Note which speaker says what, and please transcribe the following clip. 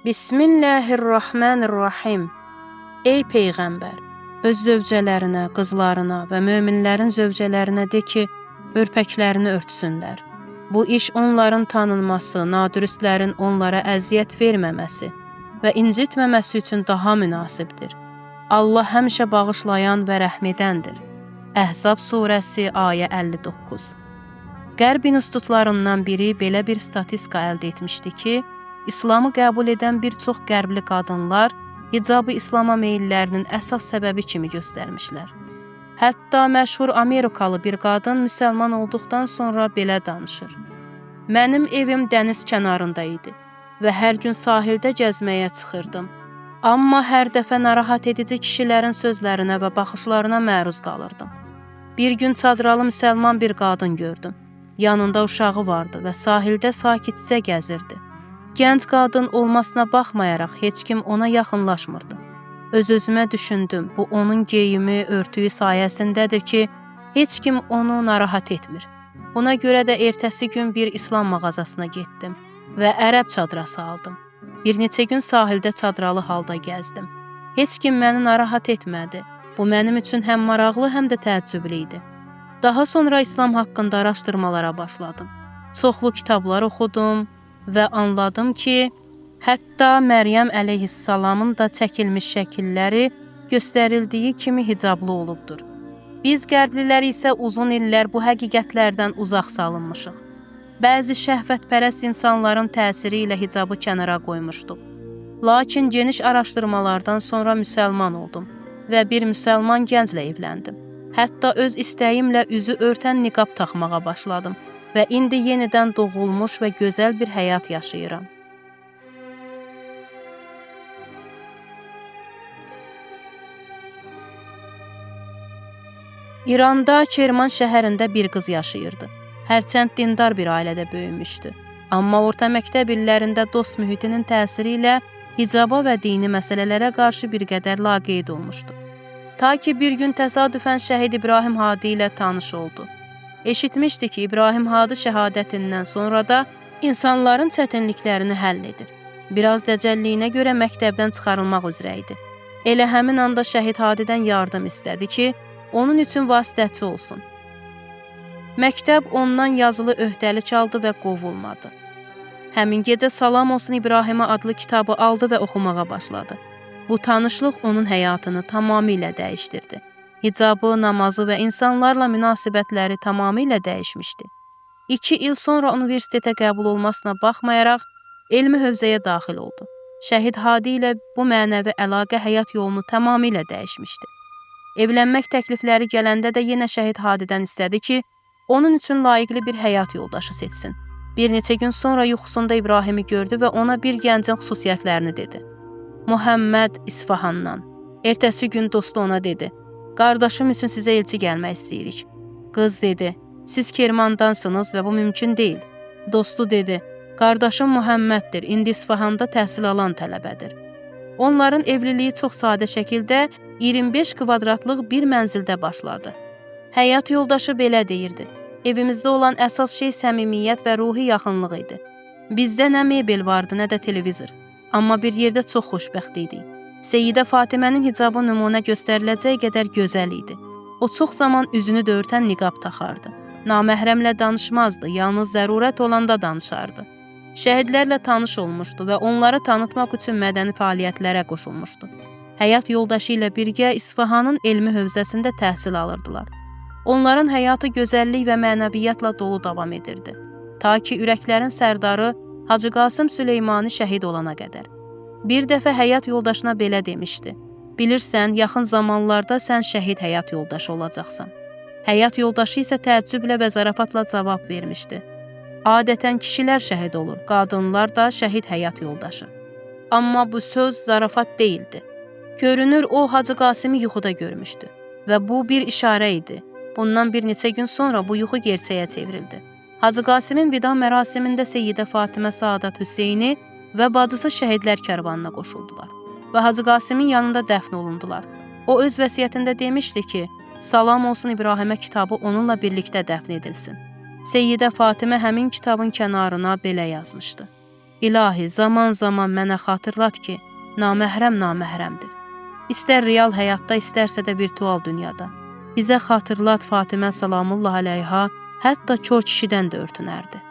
Speaker 1: Bismillahirrahmanirrahim. Ey Peyğəmbər, öz zövcələrinə, qızlarına və möminlərin zövcələrinə de ki, örpəklərini örtsünlər. Bu iş onların tanınması, nadürüstlərin onlara əziyyət verməməsi və incitməməsi üçün daha münasibdir. Allah həmişə bağışlayan və rəhm edəndir. Əhzab surəsi, ayə 59. Qərb institutlarından biri belə bir statistika əldə etmişdi ki, İslamı qəbul edən bir çox qərbli qadınlar hicabı İslama meyllərinin əsas səbəbi kimi göstərmişlər. Hətta məşhur Amerikalı bir qadın müsəlman olduqdan sonra belə danışır. Mənim evim dəniz kənarında idi və hər gün sahildə gəzməyə çıxırdım. Amma hər dəfə narahat edici kişilərin sözlərinə və baxışlarına məruz qalırdım. Bir gün çadralı müsəlman bir qadın gördüm. Yanında uşağı vardı və sahildə sakitcə gəzirdi. Gənc qadın olmasına baxmayaraq heç kim ona yaxınlaşmırdı. Öz-özümə düşündüm, bu onun geyimi, örtüyü sayəsindədir ki, heç kim onu narahat etmir. Buna görə də ertəsi gün bir İslam mağazasına getdim və ərəb çadrası aldım. Bir neçə gün sahildə çadralı halda gəzdim. Heç kim məni narahat etmədi. Bu mənim üçün həm maraqlı, həm də təəccüblü idi. Daha sonra İslam haqqında araşdırmalara başladım. Çoxlu kitablar oxudum və anladım ki, hətta Məryəm əleyhissalamın da çəkilmiş şəkilləri göstərildiyi kimi hicablı olubdur. Biz qərblilər isə uzun illər bu həqiqətlərdən uzaq salınmışıq. Bəzi şəhvətpərəst insanların təsiri ilə hicabı kənara qoymuşduq. Lakin geniş araşdırmalardan sonra müsəlman oldum və bir müsəlman gənclə evləndim. Hətta öz istəyimlə üzü örtən niqab taxmağa başladım və indi yenidən doğulmuş və gözəl bir həyat yaşayıram. İranda Kerman şəhərində bir qız yaşayırdı. Hərçənd dindar bir ailədə böyümüşdü. Amma orta məktəb illərində dost mühitinin təsiri ilə hicaba və dini məsələlərə qarşı bir qədər laqeyd olmuşdu. Ta ki bir gün təsadüfən Şəhid İbrahim Hadi ilə tanış oldu. Eşitmişdi ki, İbrahim Hadi şəhadətindən sonra da insanların çətinliklərini həll edir. Biraz dəcəlliyinə görə məktəbdən çıxarılmaq üzrə idi. Elə həmin anda Şəhid Hadidən yardım istədi ki, onun üçün vasitəçi olsun. Məktəb ondan yazılı öhdəlik aldı və qovulmadı. Həmin gecə Salam olsun İbrahimə adlı kitabı aldı və oxumağa başladı. Bu tanışlıq onun həyatını tamamilə dəyişdirdi. Hicabı, namazı və insanlarla münasibətləri tamamilə dəyişmişdi. 2 il sonra universitetə qəbul olmasına baxmayaraq, elmi hövzəyə daxil oldu. Şəhid Hadi ilə bu mənəvi əlaqə həyat yolunu tamamilə dəyişmişdi. Evlənmək təklifləri gələndə də yenə Şəhid Hadidən istədi ki, onun üçün layiqli bir həyat yoldaşı seçsin. Bir neçə gün sonra yuxusunda İbrahimi gördü və ona bir gəncin xüsusiyyətlərini dedi. Muhammed İsfahandan. Ertəsi gün dostu ona dedi, qardaşım üçün sizə elçi gəlmək istəyirik. Qız dedi, siz Kermandansınız və bu mümkün deyil. Dostu dedi, qardaşım Muhammeddir, indi İsfahanda təhsil alan tələbədir. Onların evliliyi çox sadə şəkildə 25 kvadratlıq bir mənzildə başladı. Həyat yoldaşı belə deyirdi, evimizdə olan əsas şey səmimiyyət və ruhi yaxınlıq idi. Bizdə nə mebel vardı, nə də televizor. Amma bir yerdə çox xoşbəxt idik. Seyyidə Fatimənin hicabı nümunə göstəriləcək qədər gözəl idi. O çox zaman üzünü də örtən niqab taxardı. Naməhrəmlə danışmazdı, yalnız zərurət olanda danışardı. Şəhidlərlə tanış olmuşdu və onları tanıtmaq üçün mədəni fəaliyyətlərə qoşulmuşdu. Həyat yoldaşı ilə birgə İsfahanın elmi hövzəsində təhsil alırdılar. Onların həyatı gözəllik və mənəviyyatla dolu davam edirdi. Ta ki ürəklərin sərdarı Hacı Qasım Süleymani şəhid olana qədər. Bir dəfə həyat yoldaşına belə demişdi. Bilirsən, yaxın zamanlarda sən şəhid həyat yoldaşı olacaqsan. Həyat yoldaşı isə təəccüblə və zarafatla cavab vermişdi. Adətən kişilər şəhid olur, qadınlar da şəhid həyat yoldaşı. Amma bu söz zarafat deyildi. Görünür, o Hacı Qasimi yuxuda görmüşdü və bu bir işarə idi. Bundan bir neçə gün sonra bu yuxu gerçəyə çevrildi. Hacı Qasimin vida mərasimində Seyyidə Fatimə Saadət Hüseyni və bacısı şəhidlər kərvanına qoşuldular və Hacı Qasimin yanında dəfn olundular. O öz vəsiyyətində demişdi ki, Salam olsun İbrahimə kitabı onunla birlikdə dəfn edilsin. Seyyidə Fatimə həmin kitabın kənarına belə yazmışdı. İlahi, zaman-zaman mənə xatırlat ki, naməhrəm naməhrəmdir. İstər real həyatda, istərsə də virtual dünyada. Bizə xatırlat Fatimə salamullah əleyha, hətta kör kişidən də örtünərdi.